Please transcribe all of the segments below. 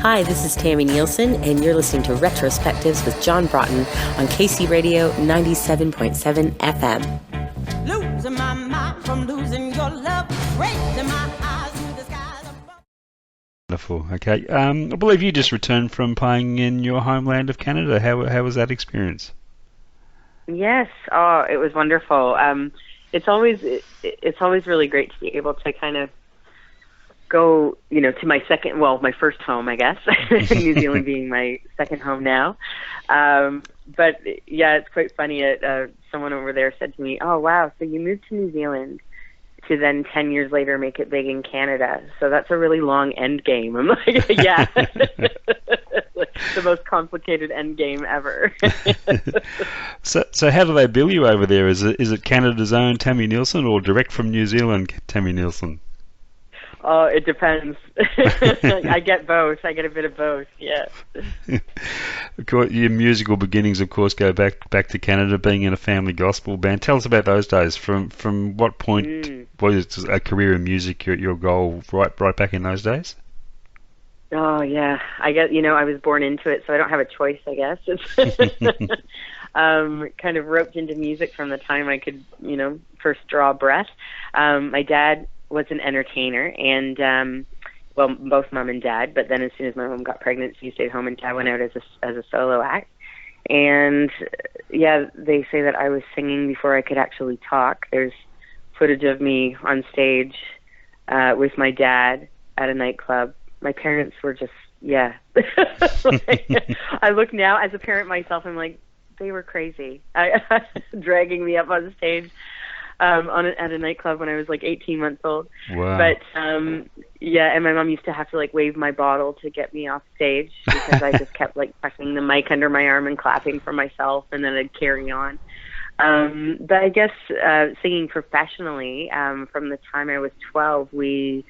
Hi, this is Tami Neilson, and you're listening to Retrospectives with John Broughton on KC Radio 97.7 FM. Losing my mind from losing your love, raising my eyes to the skies above. Wonderful. Okay. I believe you just returned from playing in your homeland of Canada. How was that experience? Yes. Oh, it was wonderful. It's always really great to be able to kind of go, to my first home, I guess. New Zealand being my second home now. But yeah, it's quite funny. Someone over there said to me, "Oh wow, so you moved to New Zealand to then 10 years later make it big in Canada. So that's a really long end game." I'm like, yeah. The most complicated end game ever. So how do they bill you over there? Is it Canada's own Tami Neilson or direct from New Zealand Tami Neilson? Oh, it depends. I get both. I get a bit of both, yeah. Of course, your musical beginnings, of course, go back to Canada, being in a family gospel band. Tell us about those days. From what point was a career in music your goal right back in those days? Oh, yeah. I was born into it, so I don't have a choice, I guess. It's kind of roped into music from the time I could, first draw breath. My dad was an entertainer, and both mom and dad, but then as soon as my mom got pregnant, she stayed home and dad went out as a solo act. And yeah, they say that I was singing before I could actually talk. There's footage of me on stage with my dad at a nightclub. My parents were just, yeah. I look now as a parent myself, I'm like, they were crazy. Dragging me up on stage at a nightclub when I was like 18 months old. Wow. But yeah, and my mom used to have to like wave my bottle to get me off stage because I just kept like pressing the mic under my arm and clapping for myself, and then I'd carry on. But I guess singing professionally, from the time I was 12, we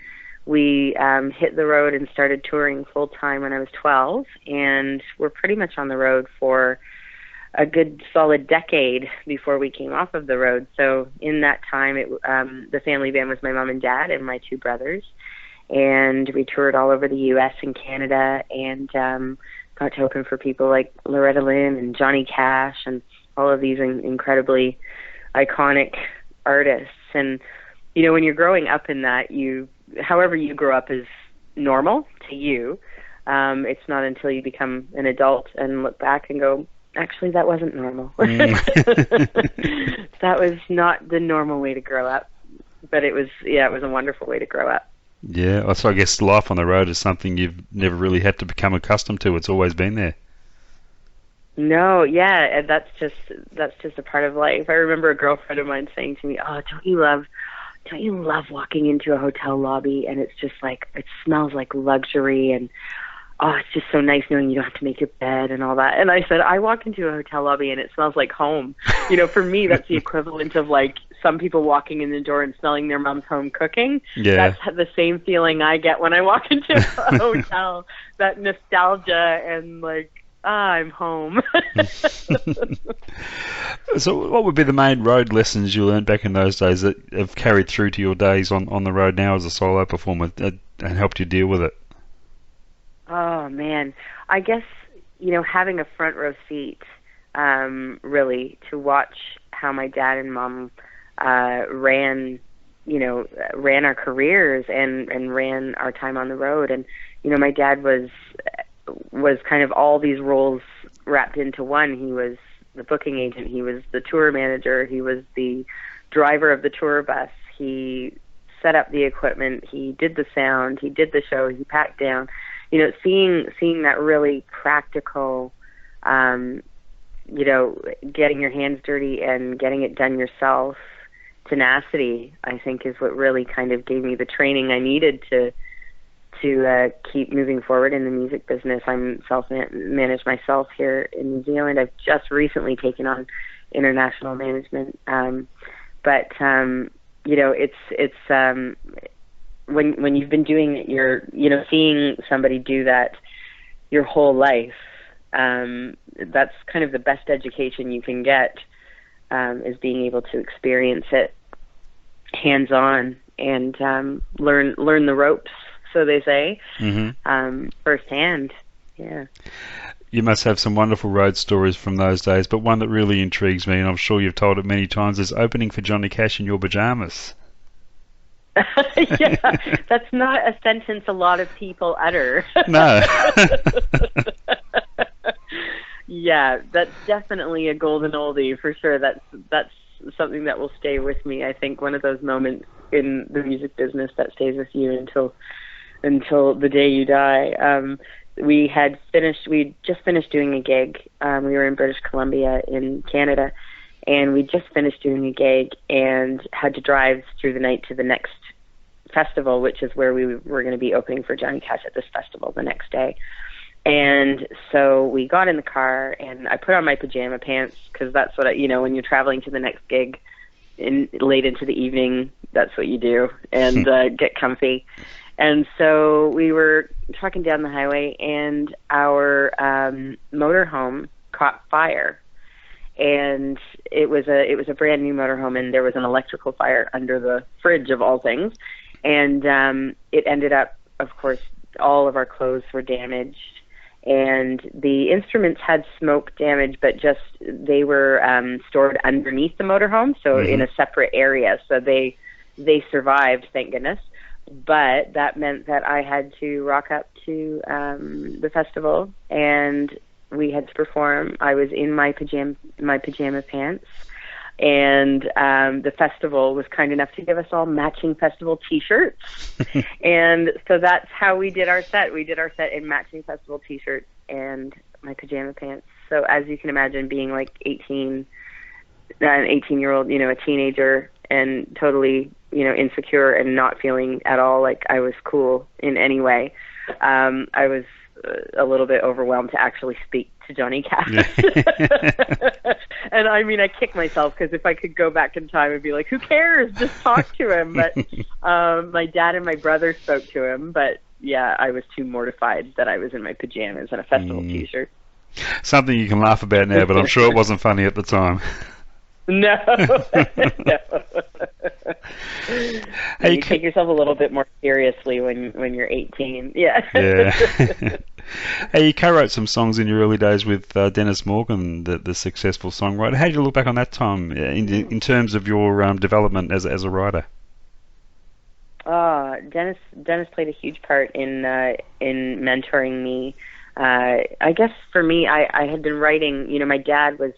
hit the road and started touring full time when I was 12, and we're pretty much on the road for a good solid decade before we came off of the road. So in that time, the family band was my mom and dad and my two brothers, and we toured all over the U.S. and Canada, and got to open for people like Loretta Lynn and Johnny Cash and all of these incredibly iconic artists. And when you're growing up in that, however you grow up is normal to you. It's not until you become an adult and look back and go, actually, that wasn't normal. That was not the normal way to grow up. But it was a wonderful way to grow up. Yeah, so I guess life on the road is something you've never really had to become accustomed to. It's always been there. No, yeah, that's just a part of life. I remember a girlfriend of mine saying to me, "Oh, don't you love walking into a hotel lobby and it's just like, it smells like luxury, and oh, it's just so nice knowing you don't have to make your bed and all that." And I said, I walk into a hotel lobby and it smells like home. For me, that's the equivalent of like some people walking in the door and smelling their mom's home cooking. Yeah. That's the same feeling I get when I walk into a hotel, that nostalgia and like, I'm home. So what would be the main road lessons you learned back in those days that have carried through to your days on the road now as a solo performer and helped you deal with it? Oh, man. I guess, having a front row seat, really, to watch how my dad and mom ran our careers and ran our time on the road. And, my dad was kind of all these roles wrapped into one. He was the booking agent. He was the tour manager. He was the driver of the tour bus. He set up the equipment. He did the sound. He did the show. He packed down. Seeing that really practical, getting your hands dirty and getting it done yourself tenacity, I think, is what really kind of gave me the training I needed to keep moving forward in the music business. I'm self-managed myself here in New Zealand. I've just recently taken on international management. But it's when you've been doing it, you're seeing somebody do that your whole life. That's kind of the best education you can get, is being able to experience it hands-on and learn the ropes so they say, Mm-hmm. firsthand. Yeah. You must have some wonderful road stories from those days, but one that really intrigues me, and I'm sure you've told it many times, is opening for Johnny Cash in your pajamas. Yeah, that's not a sentence a lot of people utter. No. Yeah, that's definitely a golden oldie for sure. That's something that will stay with me. I think one of those moments in the music business that stays with you until the day you die. We'd just finished doing a gig. We were in British Columbia in Canada, and we just finished doing a gig and had to drive through the night to the next festival, which is where we were going to be opening for Johnny Cash at this festival the next day. And so we got in the car, and I put on my pajama pants, because that's what when you're traveling to the next gig late into the evening, that's what you do, and get comfy. And so we were trucking down the highway, and our motorhome caught fire. And it was a brand new motorhome, and there was an electrical fire under the fridge of all things. And it ended up, of course, all of our clothes were damaged, and the instruments had smoke damage, but just they were stored underneath the motorhome, so in a separate area. So they survived, thank goodness. But that meant that I had to rock up to the festival, and we had to perform. I was in my pajama pants, and the festival was kind enough to give us all matching festival T-shirts. And so that's how we did our set. We did our set in matching festival T-shirts and my pajama pants. So as you can imagine, being like an 18-year-old, a teenager, and totally, insecure and not feeling at all like I was cool in any way, I was a little bit overwhelmed to actually speak to Johnny Cash. And I mean, I kick myself, because if I could go back in time, I'd be like, who cares? Just talk to him. But my dad and my brother spoke to him. But yeah, I was too mortified that I was in my pajamas and a festival T-shirt. Something you can laugh about now, but I'm sure it wasn't funny at the time. No. No. Hey, you take yourself a little bit more seriously when you're 18. Yeah. Yeah. Hey, you co-wrote some songs in your early days with Dennis Morgan, the successful songwriter. How did you look back on that time in terms of your development as a writer? Dennis played a huge part in mentoring me. I guess for me, I had been writing. My dad was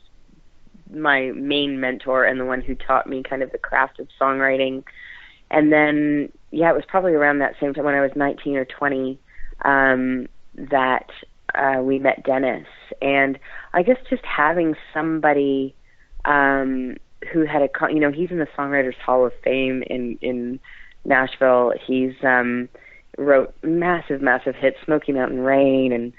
my main mentor and the one who taught me kind of the craft of songwriting. And then, it was probably around that same time when I was 19 or 20 that we met Dennis. And I guess just having somebody who had he's in the Songwriters Hall of Fame in Nashville. He's wrote massive hits, Smoky Mountain Rain, and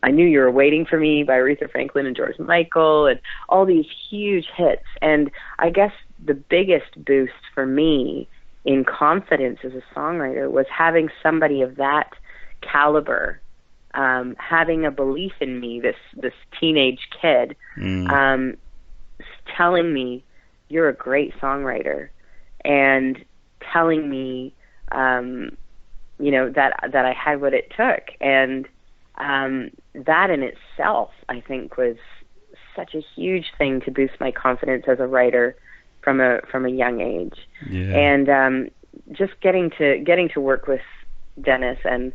I Knew You Were Waiting for Me by Aretha Franklin and George Michael, and all these huge hits. And I guess the biggest boost for me in confidence as a songwriter was having somebody of that caliber, having a belief in me, this teenage kid, telling me, you're a great songwriter, and telling me, that I had what it took. And that in itself, I think, was such a huge thing to boost my confidence as a writer from a young age. Yeah. And just getting to work with Dennis, and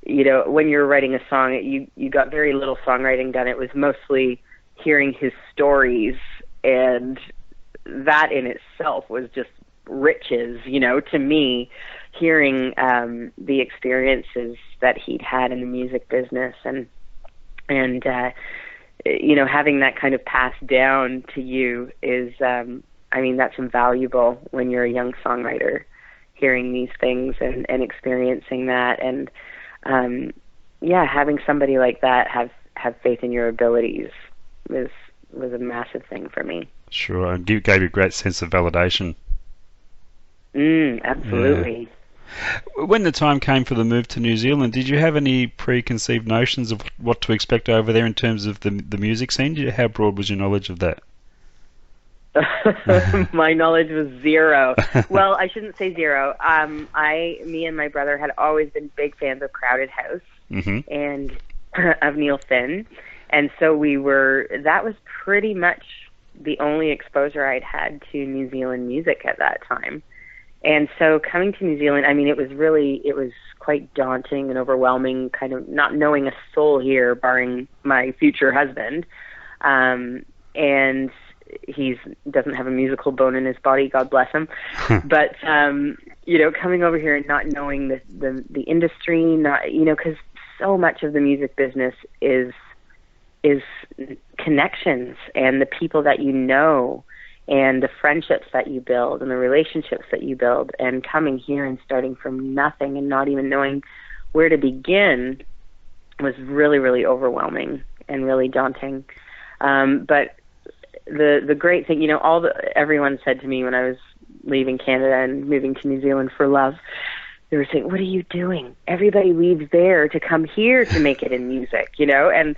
when you're writing a song, you got very little songwriting done. It was mostly hearing his stories, and that in itself was just riches, to me, hearing the experiences that he'd had in the music business, and having that kind of passed down to you is, that's invaluable when you're a young songwriter, hearing these things and experiencing that, and having somebody like that have faith in your abilities was a massive thing for me. Sure, and gave you a great sense of validation. Absolutely. Yeah. When the time came for the move to New Zealand, did you have any preconceived notions of what to expect over there in terms of the music scene? How broad was your knowledge of that? My knowledge was zero. Well, I shouldn't say zero. Me and my brother had always been big fans of Crowded House and of Neil Finn. And so that was pretty much the only exposure I'd had to New Zealand music at that time. And so coming to New Zealand, I mean, it was quite daunting and overwhelming, kind of not knowing a soul here, barring my future husband. And he doesn't have a musical bone in his body, God bless him. But, coming over here and not knowing the industry, because so much of the music business is connections and the people that you know and the friendships that you build and the relationships that you build, and coming here and starting from nothing and not even knowing where to begin was really, really overwhelming and really daunting. But the great thing, everyone said to me when I was leaving Canada and moving to New Zealand for love, they were saying, "What are you doing? Everybody leaves there to come here to make it in music, and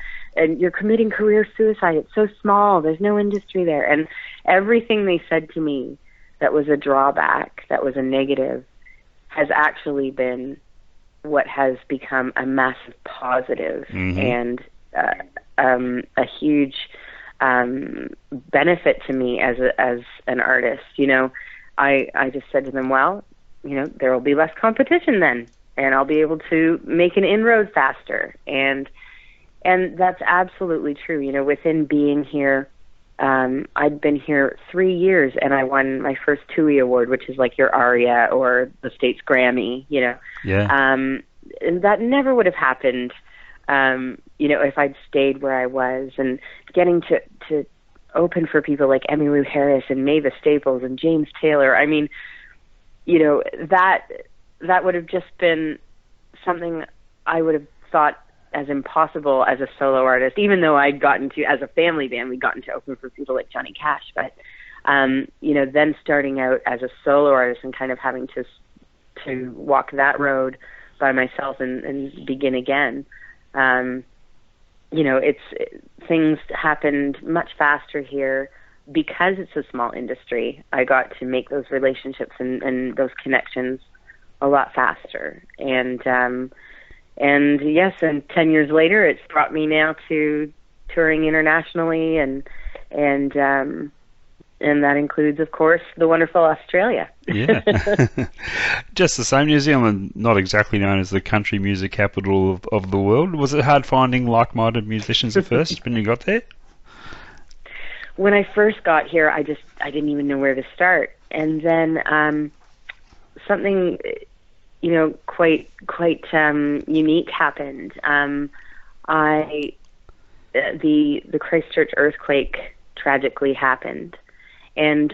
you're committing career suicide. It's so small. There's no industry there." And everything they said to me that was a drawback, that was a negative, has actually been what has become a massive positive and a huge benefit to me as an artist. I just said to them, well, there will be less competition then, and I'll be able to make an inroad faster. And that's absolutely true. Within being here, I'd been here 3 years, and I won my first TUI award, which is like your ARIA or the State's Grammy, Yeah. And that never would have happened, if I'd stayed where I was, and getting to open for people like Emmylou Harris and Mavis Staples and James Taylor. I mean, that would have just been something I would have thought as impossible as a solo artist, even though I'd gotten to, as a family band, we'd gotten to open for people like Johnny Cash. But, then starting out as a solo artist and kind of having to walk that road by myself and begin again, things happened much faster here because it's a small industry. I got to make those relationships and those connections a lot faster. And yes, and 10 years later, it's brought me now to touring internationally, and that includes, of course, the wonderful Australia. Yeah. Just the same, New Zealand, not exactly known as the country music capital of the world. Was it hard finding like-minded musicians at first when you got there? When I first got here, I didn't even know where to start. And then something, quite unique happened. The Christchurch earthquake tragically happened. And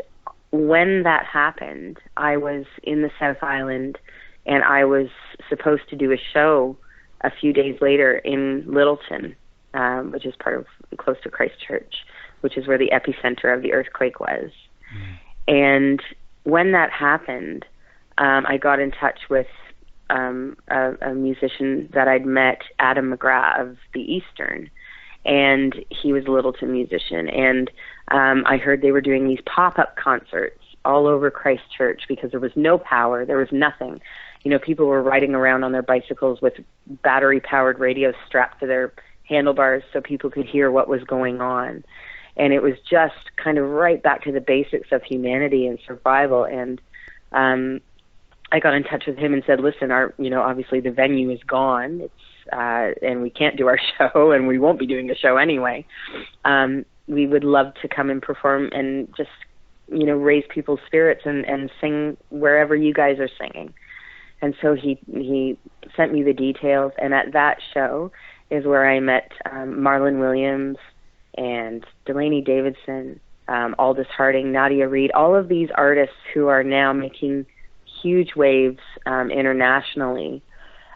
when that happened, I was in the South Island, and I was supposed to do a show a few days later in Littleton, which is close to Christchurch, which is where the epicenter of the earthquake was. And when that happened, I got in touch with a musician that I'd met, Adam McGrath of the Eastern, and he was a Littleton musician. And I heard they were doing these pop-up concerts all over Christchurch because there was no power, there was nothing. People were riding around on their bicycles with battery-powered radios strapped to their handlebars so people could hear what was going on. And it was just kind of right back to the basics of humanity and survival. And I got in touch with him and said, listen, obviously the venue is gone. It's and we can't do our show, and we won't be doing a show anyway. We would love to come and perform and just, raise people's spirits and sing wherever you guys are singing. And so he sent me the details, and at that show is where I met Marlon Williams and Delaney Davidson, Aldous Harding, Nadia Reid, all of these artists who are now making huge waves internationally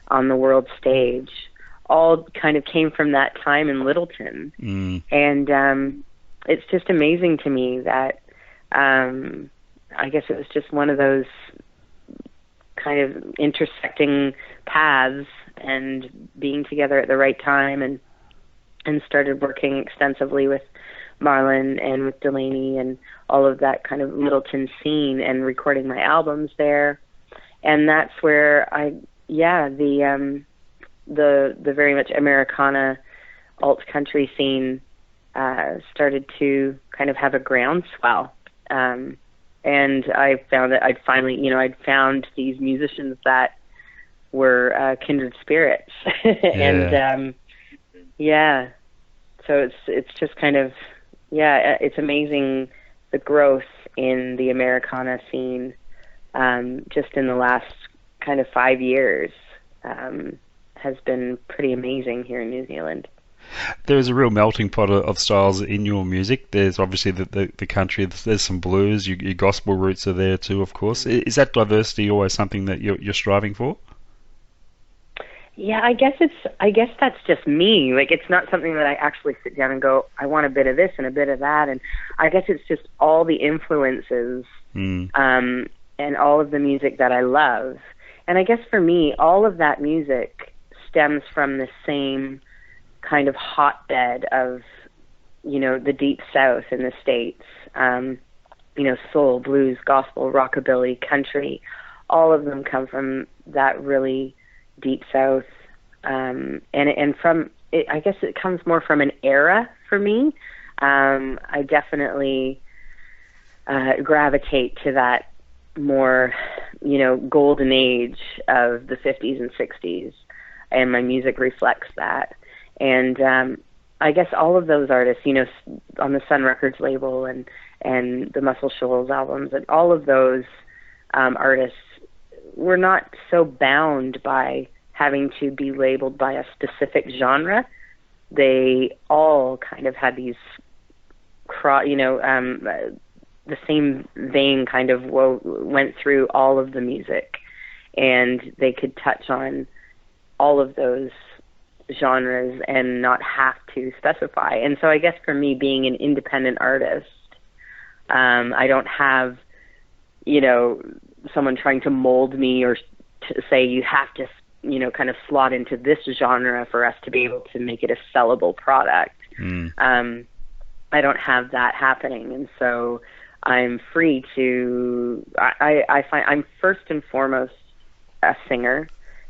on the world stage, all kind of came from that time in Littleton. And it's just amazing to me that I guess it was just one of those kind of intersecting paths and being together at the right time, and started working extensively with Marlon and with Delaney and all of that kind of Littleton scene, and recording my albums there. And that's where the very much Americana alt country scene started to kind of have a groundswell. And I found that I'd found these musicians that were kindred spirits. And so it's just kind of, it's amazing the growth in the Americana scene just in the last kind of 5 years has been pretty amazing here in New Zealand. There's a real melting pot of styles in your music. There's obviously the country, there's some blues, your gospel roots are there too, of course. Is that diversity always something that you're striving for? Yeah, I guess that's just me. Like, it's not something that I actually sit down and go, I want a bit of this and a bit of that. And I guess it's just all the influences and all of the music that I love. And I guess for me, all of that music stems from the same kind of hotbed of, the Deep South in the States. Soul, blues, gospel, rockabilly, country, all of them come from that really Deep South. And from it, I guess it comes more from an era for me. I definitely gravitate to that more, golden age of the 50s and 60s, and my music reflects that. And I guess all of those artists, on the Sun Records label and the Muscle Shoals albums, and all of those artists were not so bound by having to be labeled by a specific genre. They all kind of had these, the same vein kind of went through all of the music, and they could touch on all of those genres and not have to specify. And so I guess for me, being an independent artist, I don't have, someone trying to mold me or to say you have to, kind of slot into this genre for us to be able to make it a sellable product. I don't have that happening. And so I'm free to, I find I'm first and foremost a singer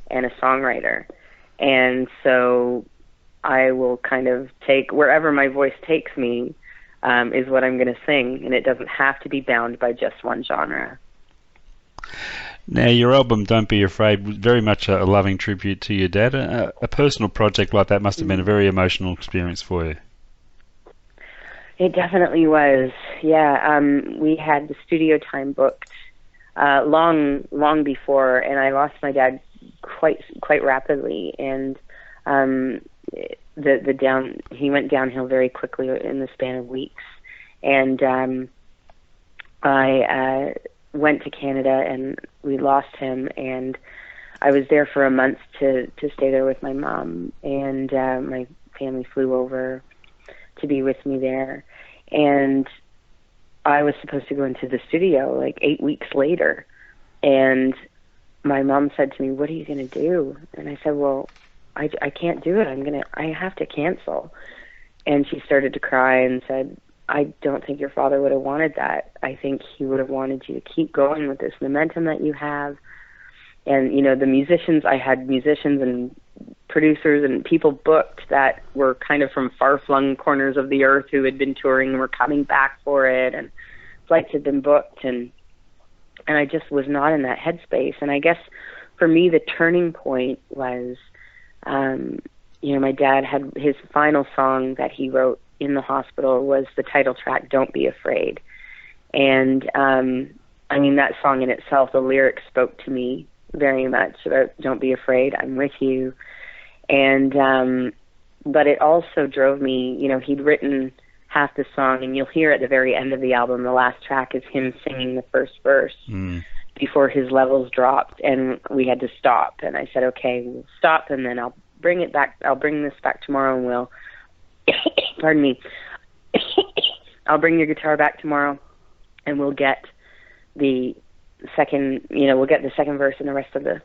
and a songwriter. And so I will kind of take wherever my voice takes me is what I'm going to sing, and it doesn't have to be bound by just one genre. Now, your album, Don't Be Afraid, was very much a loving tribute to your dad. A personal project like that must have been a very emotional experience for you. It definitely was, yeah. We had the studio time booked long before, and I lost my dad quite rapidly, and he went downhill very quickly in the span of weeks. And I went to Canada, and we lost him, and I was there for a month to stay there with my mom, and my family flew over to be with me there. And I was supposed to go into the studio like 8 weeks later, and my mom said to me, "What are you going to do?" And I said, "Well, I can't do it. I have to cancel." And she started to cry and said, "I don't think your father would have wanted that. I think he would have wanted you to keep going with this momentum that you have." And, the musicians, I had musicians and producers and people booked that were kind of from far-flung corners of the earth who had been touring and were coming back for it, and flights had been booked, and I just was not in that headspace. And I guess for me, the turning point was, my dad had his final song that he wrote in the hospital was the title track, Don't Be Afraid. And, that song in itself, the lyrics spoke to me very much about don't be afraid, I'm with you. And, but it also drove me, he'd written half the song, and you'll hear at the very end of the album, the last track is him singing the first verse before his levels dropped, and we had to stop. And I said, okay, we'll stop, and then I'll bring it back. I'll bring this back tomorrow, and we'll, pardon me, I'll bring your guitar back tomorrow, and we'll get the second, we'll get the second verse and the rest of the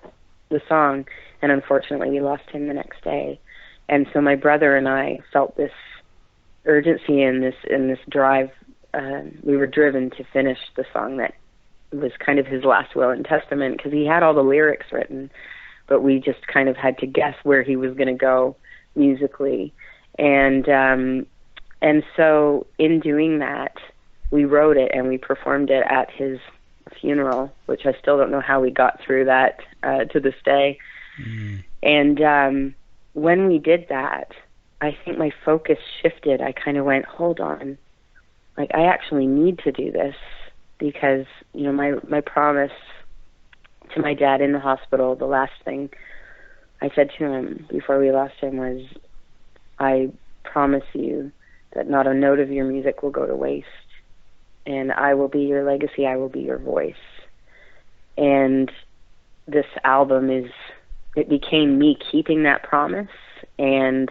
song. And unfortunately, we lost him the next day. And so my brother and I felt this urgency in this drive. We were driven to finish the song that was kind of his last will and testament, because he had all the lyrics written, but we just kind of had to guess where he was going to go musically. And so in doing that, we wrote it and we performed it at his funeral, which I still don't know how we got through that to this day. And when we did that, I think my focus shifted. I kind of went, hold on, like, I actually need to do this, because, you know, my promise to my dad in the hospital, the last thing I said to him before we lost him was, I promise you that not a note of your music will go to waste, and I will be your legacy, I will be your voice. And this album it became me keeping that promise, and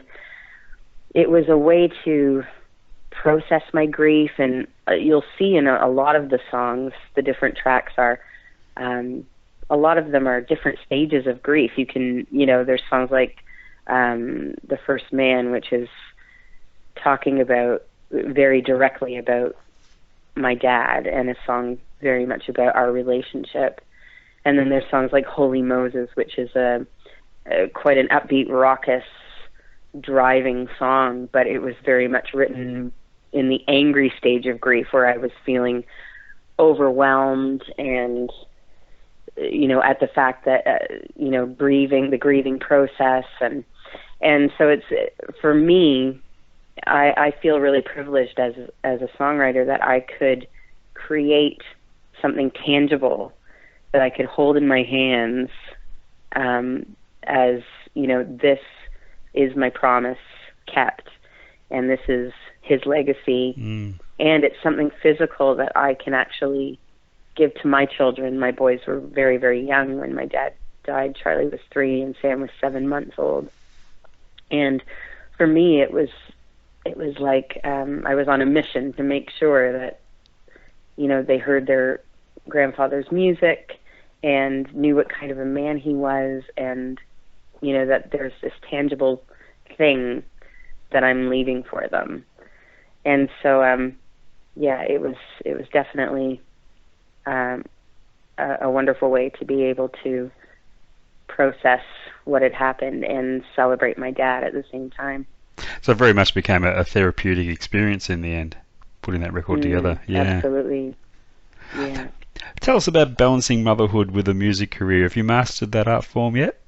it was a way to process my grief. And you'll see in a lot of the songs, the different tracks are, a lot of them are different stages of grief. You can, you know, there's songs like The First Man, which is talking about very directly about my dad, and a song very much about our relationship. And then there's songs like Holy Moses, which is quite an upbeat, raucous, driving song, but it was very much written in the angry stage of grief, where I was feeling overwhelmed and, you know, at the fact that, you know, the grieving process. And so it's, for me, I feel really privileged as a songwriter that I could create something tangible that I could hold in my hands, as, you know, this is my promise kept, and this is his legacy. And it's something physical that I can actually give to my children. My boys were very, very young when my dad died. Charlie was 3 and Sam was 7 months old. And for me, it was like I was on a mission to make sure that, you know, they heard their grandfather's music and knew what kind of a man he was, and, you know, that there's this tangible thing that I'm leaving for them. And so, yeah, it was definitely a wonderful way to be able to process what had happened and celebrate my dad at the same time. So it very much became a therapeutic experience in the end, putting that record together. Yeah, absolutely. Yeah. Tell us about balancing motherhood with a music career. Have you mastered that art form yet?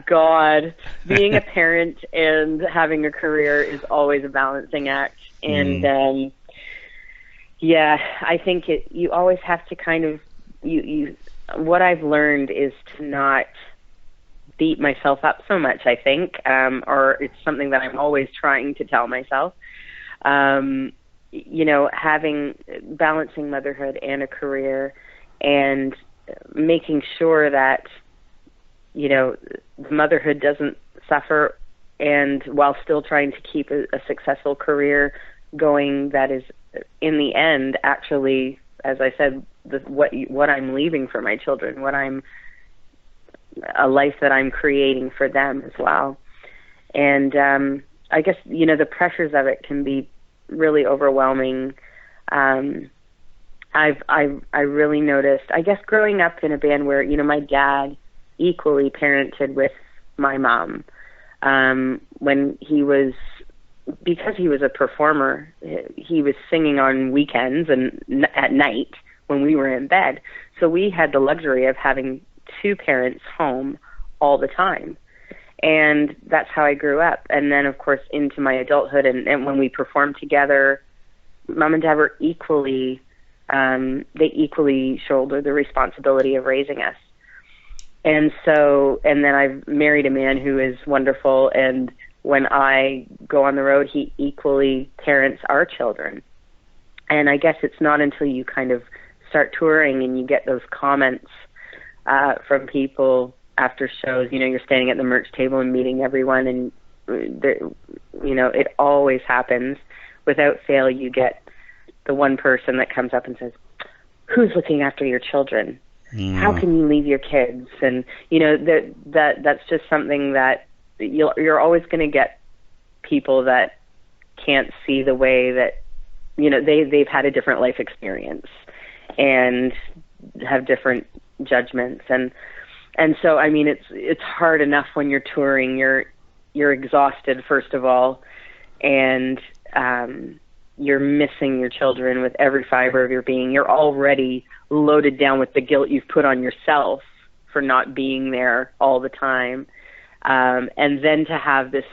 God, being a parent and having a career is always a balancing act. And yeah, I think you always have to kind of, what I've learned is to not beat myself up so much, I think, or it's something that I'm always trying to tell myself. You know, balancing motherhood and a career, and making sure that, you know, motherhood doesn't suffer, and while still trying to keep a successful career going that is, in the end, actually, as I said, what I'm leaving for my children, a life that I'm creating for them as well. And I guess, you know, the pressures of it can be really overwhelming. I really noticed, I guess, growing up in a band where, you know, my dad equally parented with my mom. When because he was a performer, he was singing on weekends and at night when we were in bed. So we had the luxury of having two parents home all the time. And that's how I grew up. And then, of course, into my adulthood, and when we performed together, Mom and Dad were equally shouldered the responsibility of raising us. And then I've married a man who is wonderful, and when I go on the road, he equally parents our children. And I guess it's not until you kind of start touring and you get those comments from people after shows, you know, you're standing at the merch table and meeting everyone, and you know, it always happens. Without fail, you get the one person that comes up and says, "Who's looking after your children? How can you leave your kids?" And, you know, that's just something that you're always going to get people that can't see the way that, you know, they've had a different life experience and have different judgments. And so, I mean, it's hard enough when you're touring. You're exhausted, first of all, and you're missing your children with every fiber of your being. You're already loaded down with the guilt you've put on yourself for not being there all the time. And then to have this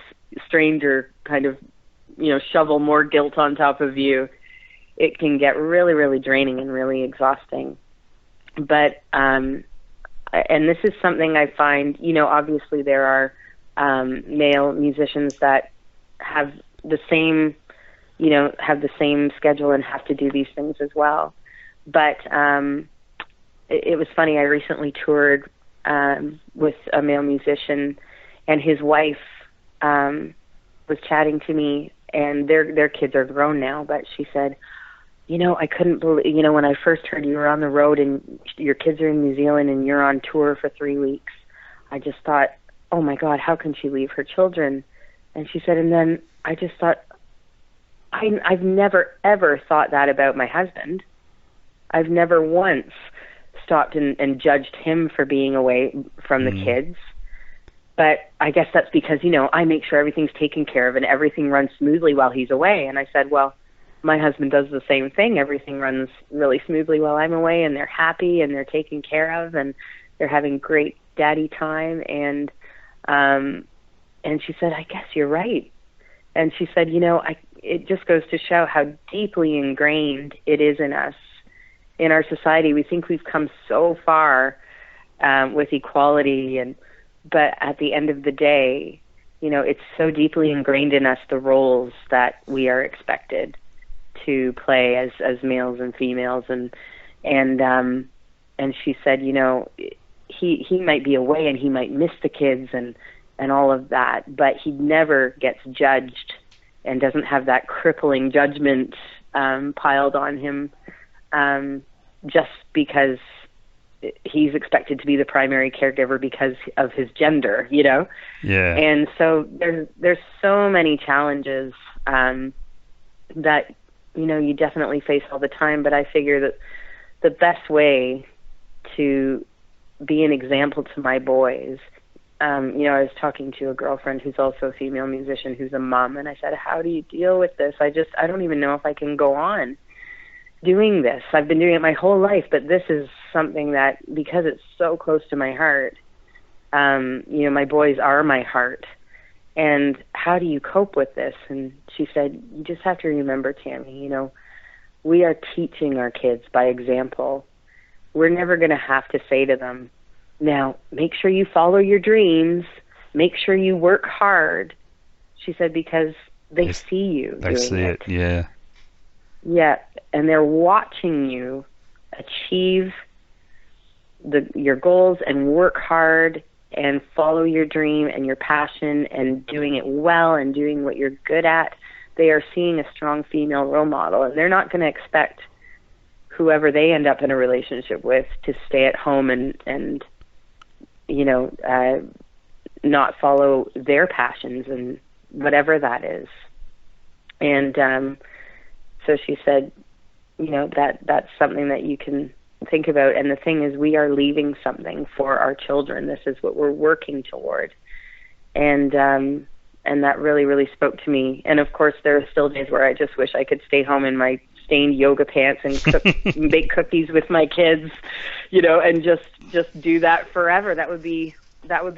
stranger kind of, you know, shovel more guilt on top of you, it can get really, really draining and really exhausting. But, and this is something I find, you know, obviously there are male musicians that have the same, you know, have the same schedule and have to do these things as well. But it was funny, I recently toured with a male musician, and his wife was chatting to me, and their kids are grown now, but she said, you know, I couldn't believe, you know, when I first heard you were on the road and your kids are in New Zealand and you're on tour for 3 weeks, I just thought, oh my God, how can she leave her children? And she said, and then I just thought, I've never, ever thought that about my husband. I've never once stopped and judged him for being away from the kids. But I guess that's because, you know, I make sure everything's taken care of and everything runs smoothly while he's away. And I said, well, my husband does the same thing. Everything runs really smoothly while I'm away, and they're happy and they're taken care of and they're having great daddy time. And she said, I guess you're right. And she said, you know, it just goes to show how deeply ingrained it is in us, in our society. We think we've come so far with equality, but at the end of the day, you know, it's so deeply ingrained in us, the roles that we are expected to play as males and females. And she said, you know, he might be away and he might miss the kids and all of that, but he never gets judged and doesn't have that crippling judgment piled on him just because he's expected to be the primary caregiver because of his gender, you know? Yeah. And so there's so many challenges that, you know, you definitely face all the time, but I figure that the best way to be an example to my boys, you know, I was talking to a girlfriend who's also a female musician who's a mom, and I said, how do you deal with this? I don't even know if I can go on doing this. I've been doing it my whole life, but this is something that, because it's so close to my heart, you know, my boys are my heart. And how do you cope with this? And she said, you just have to remember, Tami, you know, we are teaching our kids by example. We're never going to have to say to them, now, make sure you follow your dreams, make sure you work hard. She said, because they see you they doing see it, yeah. Yeah, and they're watching you achieve your goals and work hard and follow your dream and your passion and doing it well and doing what you're good at. They are seeing a strong female role model, and they're not going to expect whoever they end up in a relationship with to stay at home and you know, not follow their passions and whatever that is. And so she said, you know, that's something that you can think about. And the thing is, we are leaving something for our children. This is what we're working toward. And that really, really spoke to me. And of course, there are still days where I just wish I could stay home in my stained yoga pants and bake cookies with my kids, you know, and just do that forever. That would be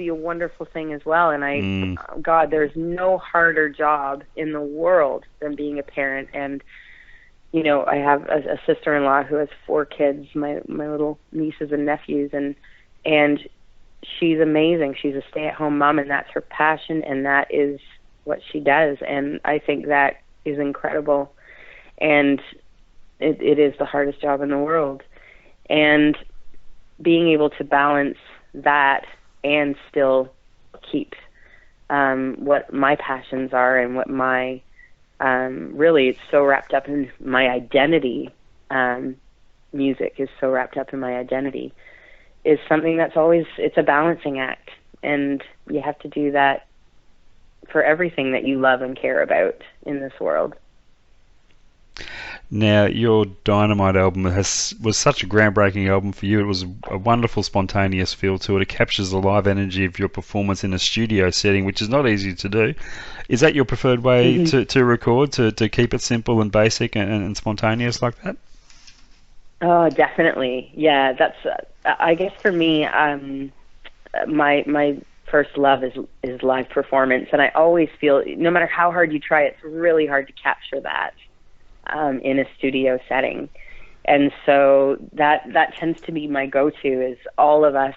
a wonderful thing as well. And God, there's no harder job in the world than being a parent. And you know, I have a sister-in-law who has 4 kids, my little nieces and nephews, and she's amazing. She's a stay-at-home mom, and that's her passion, and that is what she does. And I think that is incredible. And it is the hardest job in the world. And being able to balance that and still keep what my passions are and what my really, it's so wrapped up in my identity. Music is so wrapped up in my identity, is something that's always, it's a balancing act. And you have to do that for everything that you love and care about in this world. Now, your Dynamite album was such a groundbreaking album for you. It was a wonderful, spontaneous feel to it. It captures the live energy of your performance in a studio setting, which is not easy to do. Is that your preferred way to record, to keep it simple and basic and spontaneous like that? Oh, definitely. Yeah, that's. I guess for me, my first love is live performance, and I always feel, no matter how hard you try, it's really hard to capture that in a studio setting. And so that tends to be my go-to, is all of us.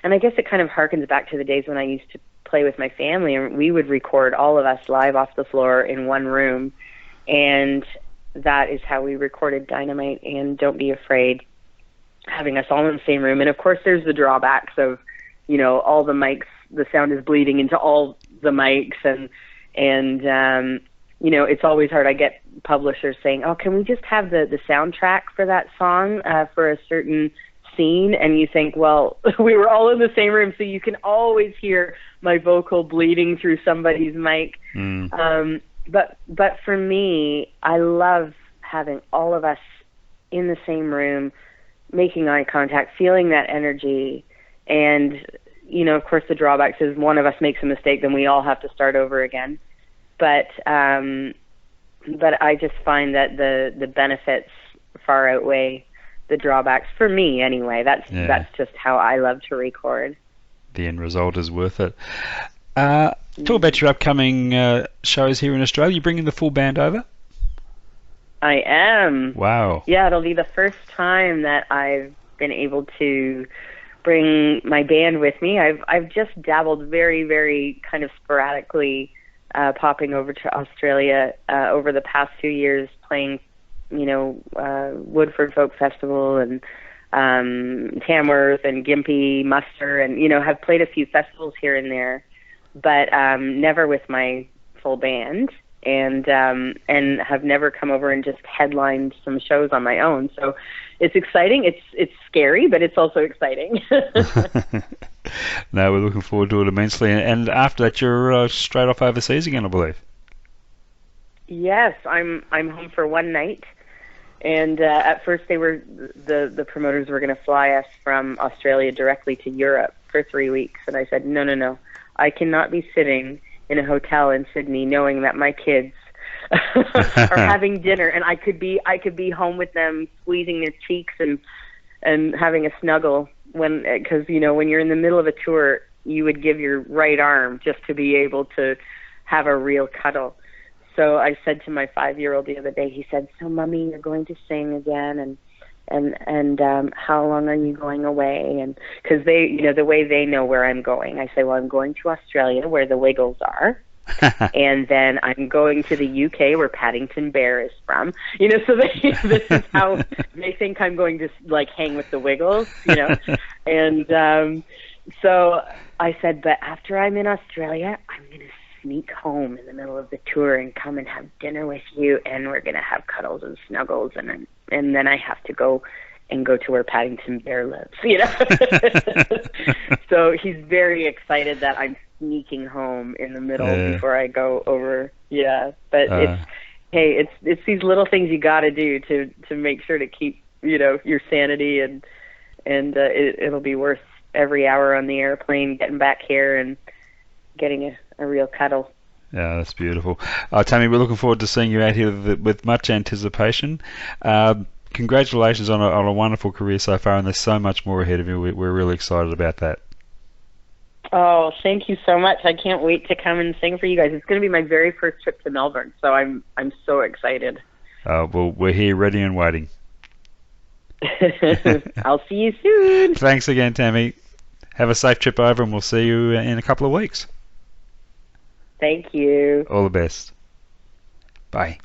And I guess it kind of harkens back to the days when I used to play with my family, and we would record all of us live off the floor in one room. And that is how we recorded Dynamite and Don't Be Afraid, having us all in the same room. And of course there's the drawbacks of, all the mics, the sound is bleeding into all the mics, and it's always hard. I get publishers saying, "Oh, can we just have the soundtrack for that song for a certain scene?" And you think, well, we were all in the same room, so you can always hear my vocal bleeding through somebody's mic. But for me, I love having all of us in the same room, making eye contact, feeling that energy. And, of course, the drawbacks is one of us makes a mistake, then we all have to start over again. But I just find that the benefits far outweigh the drawbacks, for me anyway. That's just how I love to record. The end result is worth it. Talk about your upcoming shows here in Australia. You bringing the full band over? I am. Wow. Yeah, it'll be the first time that I've been able to bring my band with me. I've just dabbled very, very kind of sporadically, popping over to Australia over the past few years, playing, Woodford Folk Festival and Tamworth and Gympie, Muster, and have played a few festivals here and there, but never with my full band, and have never come over and just headlined some shows on my own. So it's exciting. It's scary, but it's also exciting. No, we're looking forward to it immensely. And after that, you're straight off overseas again, I believe. Yes, I'm home for one night. And at first the promoters were going to fly us from Australia directly to Europe for 3 weeks. And I said, no. I cannot be sitting in a hotel in Sydney knowing that my kids are having dinner, and I could be home with them, squeezing their cheeks and having a snuggle, because when you're in the middle of a tour, you would give your right arm just to be able to have a real cuddle. So I said to my 5-year-old the other day, he said, "So Mommy, you're going to sing again, and how long are you going away?" And because they, the way they know where I'm going, I say, "Well, I'm going to Australia where the Wiggles are." And then I'm going to the UK where Paddington Bear is from. So this is how they think I'm going to hang with the Wiggles, And so I said, but after I'm in Australia, I'm going to sneak home in the middle of the tour and come and have dinner with you, and we're going to have cuddles and snuggles, and then I have to go to where Paddington Bear lives, So he's very excited that I'm sneaking home in the middle before I go over. Yeah, but it's these little things you got to do to make sure to keep your sanity, and it'll be worth every hour on the airplane getting back here and getting a real cuddle. Yeah, that's beautiful. Tami, we're looking forward to seeing you out here with much anticipation. Congratulations on a wonderful career so far, and there's so much more ahead of you. We're really excited about that. Oh, thank you so much. I can't wait to come and sing for you guys. It's going to be my very first trip to Melbourne, so I'm so excited. Well, we're here ready and waiting. I'll see you soon. Thanks again, Tami. Have a safe trip over, and we'll see you in a couple of weeks. Thank you. All the best. Bye.